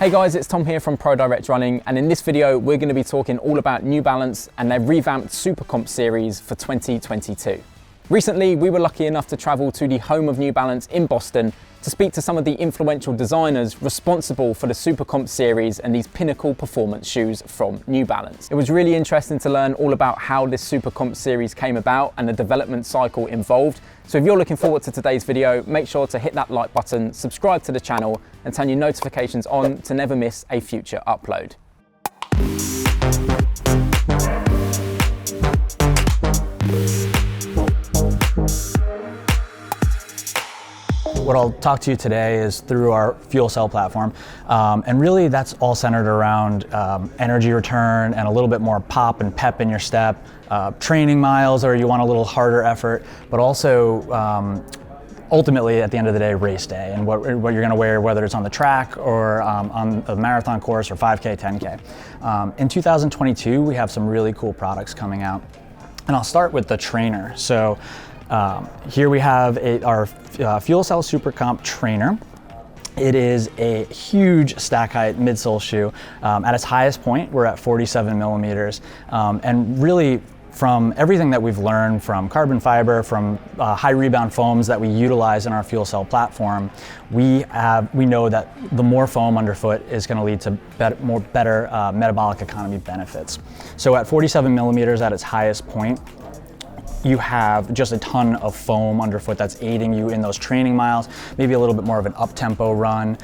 Hey guys, it's Tom here from Pro Direct Running, and in this video we're going to be talking all about New Balance and their revamped Supercomp series for 2022. Recently we were lucky enough to travel to the home of New Balance in Boston to speak to some of the influential designers responsible for the Supercomp series and these pinnacle performance shoes from New Balance. It was really interesting to learn all about how this Supercomp series came about and the development cycle involved. So if you're looking forward to today's video, make sure to hit that like button, subscribe to the channel and turn your notifications on to never miss a future upload. What I'll talk to you today is through our fuel cell platform, and really that's all centered around energy return and a little bit more pop and pep in your step, training miles or you want a little harder effort, but also ultimately at the end of the day, race day and what you're going to wear, whether it's on the track or on a marathon course or 5K, 10K. In 2022, we have some really cool products coming out, and I'll start with the trainer. So here we have our Fuel Cell Supercomp trainer. It is a huge stack height midsole shoe. At its highest point, we're at 47 millimeters. And really, from everything that we've learned from carbon fiber, from high rebound foams that we utilize in our fuel cell platform, we know that the more foam underfoot is going to lead to better metabolic economy benefits. So at 47 millimeters at its highest point, you have just a ton of foam underfoot that's aiding you in those training miles, maybe a little bit more of an up-tempo run.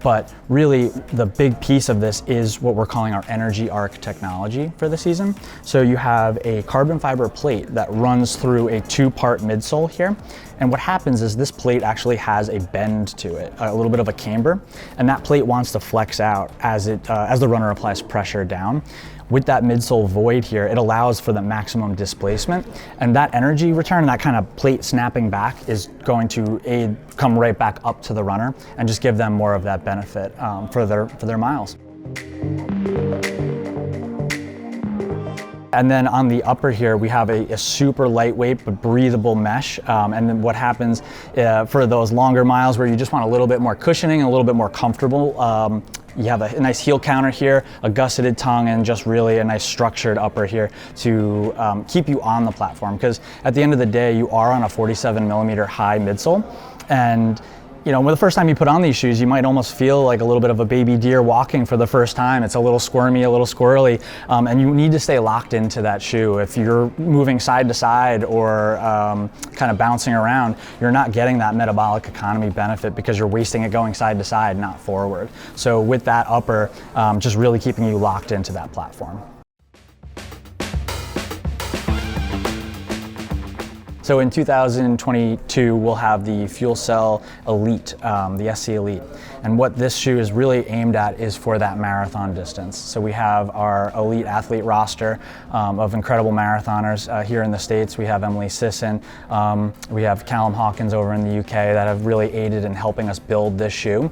But really the big piece of this is what we're calling our energy arc technology for the season. So you have a carbon fiber plate that runs through a two-part midsole here. And what happens is this plate actually has a bend to it, a little bit of a camber, and that plate wants to flex out as the runner applies pressure down. With that midsole void here, it allows for the maximum displacement, and that energy return, that kind of plate snapping back, is going to come right back up to the runner and just give them more of that benefit for their miles. And then on the upper here, we have a super lightweight but breathable mesh. And then what happens for those longer miles where you just want a little bit more cushioning, a little bit more comfortable, you have a nice heel counter here, a gusseted tongue, and just really a nice structured upper here to keep you on the platform. Because at the end of the day, you are on a 47 millimeter high midsole. And you know, when the first time you put on these shoes, you might almost feel like a little bit of a baby deer walking for the first time. It's a little squirmy, a little squirrely, and you need to stay locked into that shoe. If you're moving side to side or kind of bouncing around, you're not getting that metabolic economy benefit because you're wasting it going side to side, not forward. So with that upper, just really keeping you locked into that platform. So in 2022, we'll have the Fuel Cell Elite, the SC Elite. And what this shoe is really aimed at is for that marathon distance. So we have our elite athlete roster of incredible marathoners here in the States. We have Emily Sisson, we have Callum Hawkins over in the UK that have really aided in helping us build this shoe.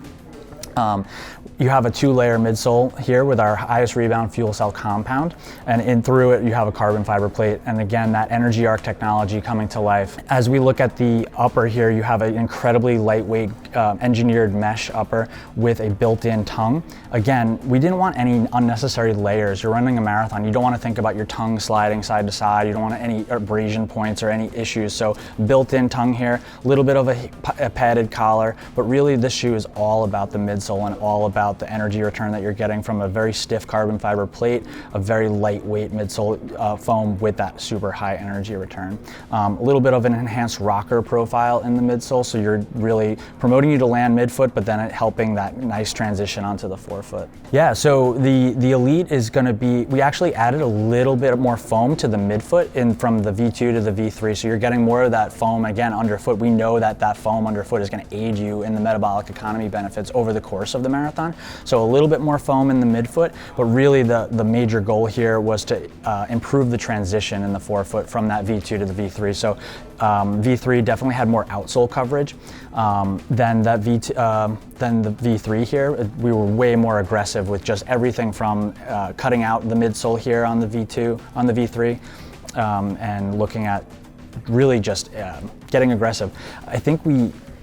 You have a two-layer midsole here with our highest rebound fuel cell compound, and in through it you have a carbon fiber plate, and again that energy arc technology coming to life. As we look at the upper here, you have an incredibly lightweight engineered mesh upper with a built-in tongue. Again, we didn't want any unnecessary layers. You're running a marathon, you don't want to think about your tongue sliding side to side, you don't want any abrasion points or any issues, so built-in tongue here, a little bit of a padded collar, but really this shoe is all about the midsole and all about the energy return that you're getting from a very stiff carbon fiber plate, a very lightweight midsole foam with that super high energy return. A little bit of an enhanced rocker profile in the midsole, so you're really promoting you to land midfoot, but then helping that nice transition onto the forefoot. Yeah, so the Elite is going to be, we actually added a little bit more foam to the midfoot from the V2 to the V3, so you're getting more of that foam again underfoot. We know that that foam underfoot is going to aid you in the metabolic economy benefits over the course of the marathon. So a little bit more foam in the midfoot, but really the major goal here was to improve the transition in the forefoot from that V2 to the V3. So V3 definitely had more outsole coverage than the V3 here. We were way more aggressive with just everything from cutting out the midsole here on the V2, on the V3, and looking at really just getting aggressive. I think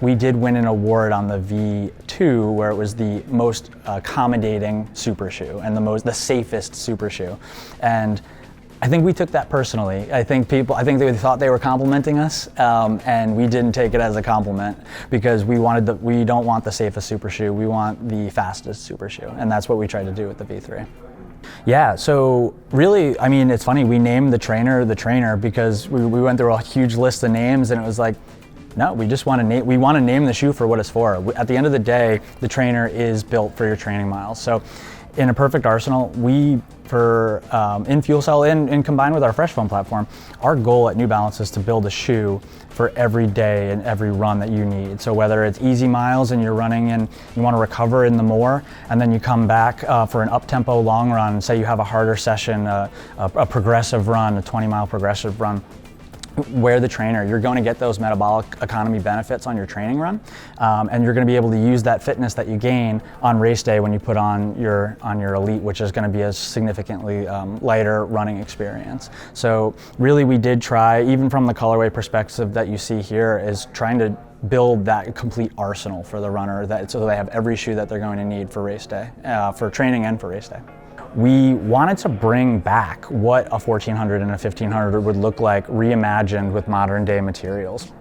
we did win an award on the V2 where it was the most accommodating super shoe and the safest super shoe. And I think we took that personally. I think they thought they were complimenting us, and we didn't take it as a compliment, because we don't want the safest super shoe, we want the fastest super shoe, and that's what we tried to do with the V3. Yeah, so really, I mean, it's funny, we named the trainer because we went through a huge list of names, and it was like, no, we just want to name the shoe for what it's for. At the end of the day, the trainer is built for your training miles. So in a perfect arsenal, in fuel cell and combined with our fresh foam platform, our goal at New Balance is to build a shoe for every day and every run that you need. So whether it's easy miles and you're running and you want to recover in the more, and then you come back for an up-tempo long run, say you have a harder session, a progressive run, a 20-mile progressive run, wear the trainer. You're going to get those metabolic economy benefits on your training run, and you're going to be able to use that fitness that you gain on race day when you put on your Elite, which is going to be a significantly lighter running experience. So really, we did try, even from the colorway perspective that you see here, is trying to build that complete arsenal for the runner, so they have every shoe that they're going to need for race day, for training and for race day. We wanted to bring back what a 1400 and a 1500 would look like reimagined with modern day materials.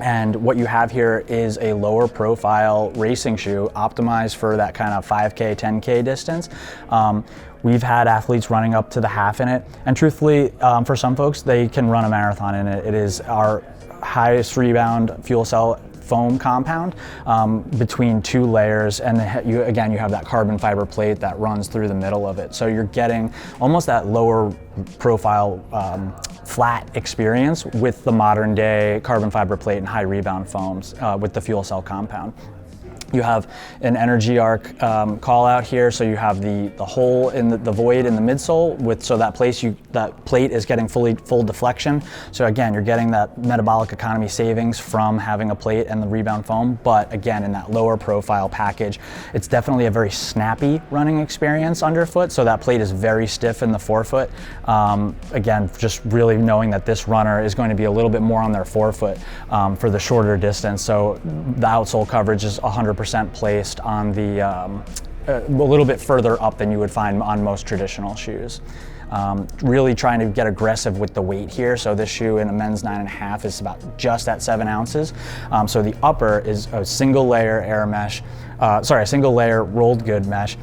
And what you have here is a lower profile racing shoe optimized for that kind of 5K, 10K distance. We've had athletes running up to the half in it, and truthfully, for some folks, they can run a marathon in it. It is our highest rebound fuel cell foam compound between two layers, and you have that carbon fiber plate that runs through the middle of it. So you're getting almost that lower profile flat experience with the modern day carbon fiber plate and high rebound foams with the fuel cell compound. You have an energy arc call out here, so you have the hole in the void in the midsole, so that plate is getting full deflection. So again, you're getting that metabolic economy savings from having a plate and the rebound foam, but again, in that lower profile package, it's definitely a very snappy running experience underfoot, so that plate is very stiff in the forefoot. Again, just really knowing that this runner is going to be a little bit more on their forefoot for the shorter distance, so the outsole coverage is 100% placed on the a little bit further up than you would find on most traditional shoes. Really trying to get aggressive with the weight here. So this shoe in a men's 9.5 is about just at 7 ounces. So the upper is a single layer single layer rolled good mesh,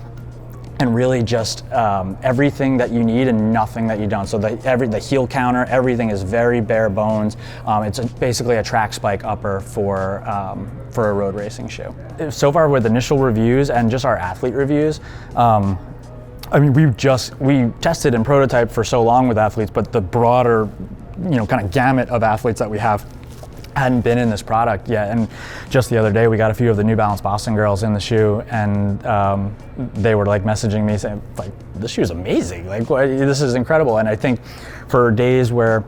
and really just everything that you need and nothing that you don't. So the heel counter, everything is very bare bones. It's basically a track spike upper for a road racing shoe. So far with initial reviews and just our athlete reviews, I mean, we tested and prototyped for so long with athletes, but the broader, kind of gamut of athletes that we have hadn't been in this product yet. And just the other day, we got a few of the New Balance Boston girls in the shoe, and they were like messaging me saying, like, this shoe is amazing, like, this is incredible. And I think for days where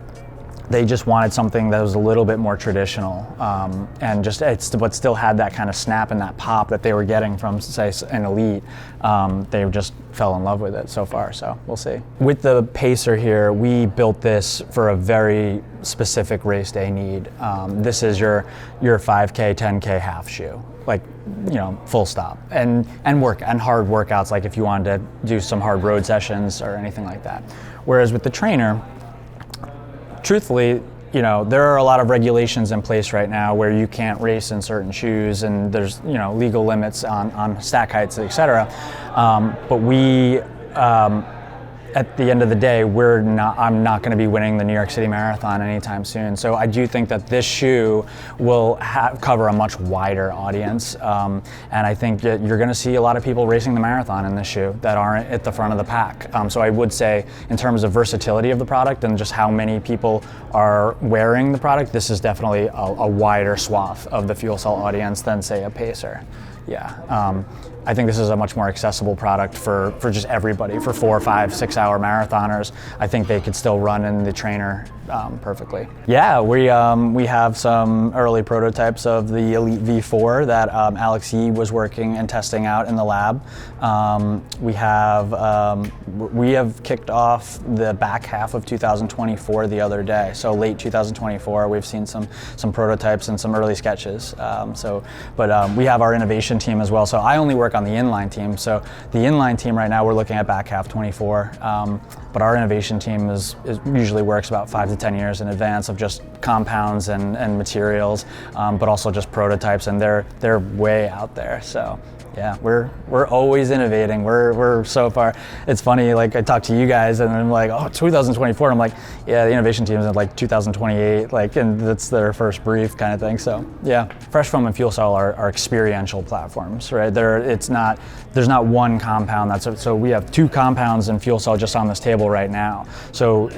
they just wanted something that was a little bit more traditional, but still had that kind of snap and that pop that they were getting from, say, an Elite. They just fell in love with it so far, so we'll see. With the Pacer here, we built this for a very specific race day need. This is your 5K, 10K half shoe, like, full stop. And hard workouts, like if you wanted to do some hard road sessions or anything like that. Whereas with the trainer, truthfully, there are a lot of regulations in place right now where you can't race in certain shoes, and there's, legal limits on stack heights, etc. But we, at the end of the day, I'm not going to be winning the New York City Marathon anytime soon. So I do think that this shoe will cover a much wider audience. And I think that you're going to see a lot of people racing the marathon in this shoe that aren't at the front of the pack. So I would say, in terms of versatility of the product and just how many people are wearing the product, this is definitely a wider swath of the fuel cell audience than, say, a Pacer. Yeah. I think this is a much more accessible product for just everybody. For 4, 5, 6 hour marathoners, I think they could still run in the trainer perfectly. Yeah, we have some early prototypes of the Elite V4 that Alex Yee was working and testing out in the lab. We have kicked off the back half of 2024 the other day, so late 2024. We've seen some prototypes and some early sketches. But we have our innovation team as well. So I only work on the inline team. So the inline team right now, we're looking at back half 24. But our innovation team usually works about 5 to 10 years in advance of just compounds and materials, but also just prototypes, and they're way out there. So yeah, we're always innovating. We're so far. It's funny, like I talk to you guys and I'm like, oh, 2024. I'm like, yeah, the innovation team is in like 2028, like, and that's their first brief kind of thing. So yeah, Fresh Foam and Fuel Cell are experiential platforms, right? There's not one compound so we have 2 compounds in Fuel Cell just on this table right now. So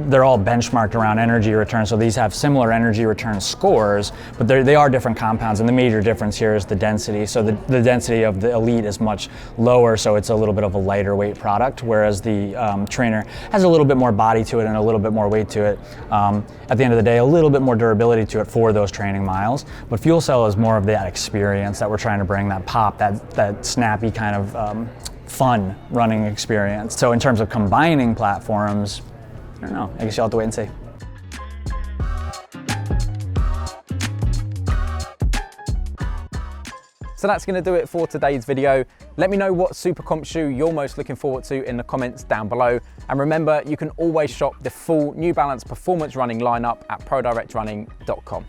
they're all benchmarked around energy return. So these have similar energy return scores, but they are different compounds. And the major difference here is the density. So the density of the Elite is much lower, so it's a little bit of a lighter weight product, whereas the Trainer has a little bit more body to it and a little bit more weight to it. At the end of the day, a little bit more durability to it for those training miles. But Fuel Cell is more of that experience that we're trying to bring, that pop, that snappy kind of fun running experience. So in terms of combining platforms, I don't know, I guess you'll have to wait and see. So that's going to do it for today's video. Let me know what Supercomp shoe you're most looking forward to in the comments down below. And remember, you can always shop the full New Balance performance running lineup at prodirectrunning.com.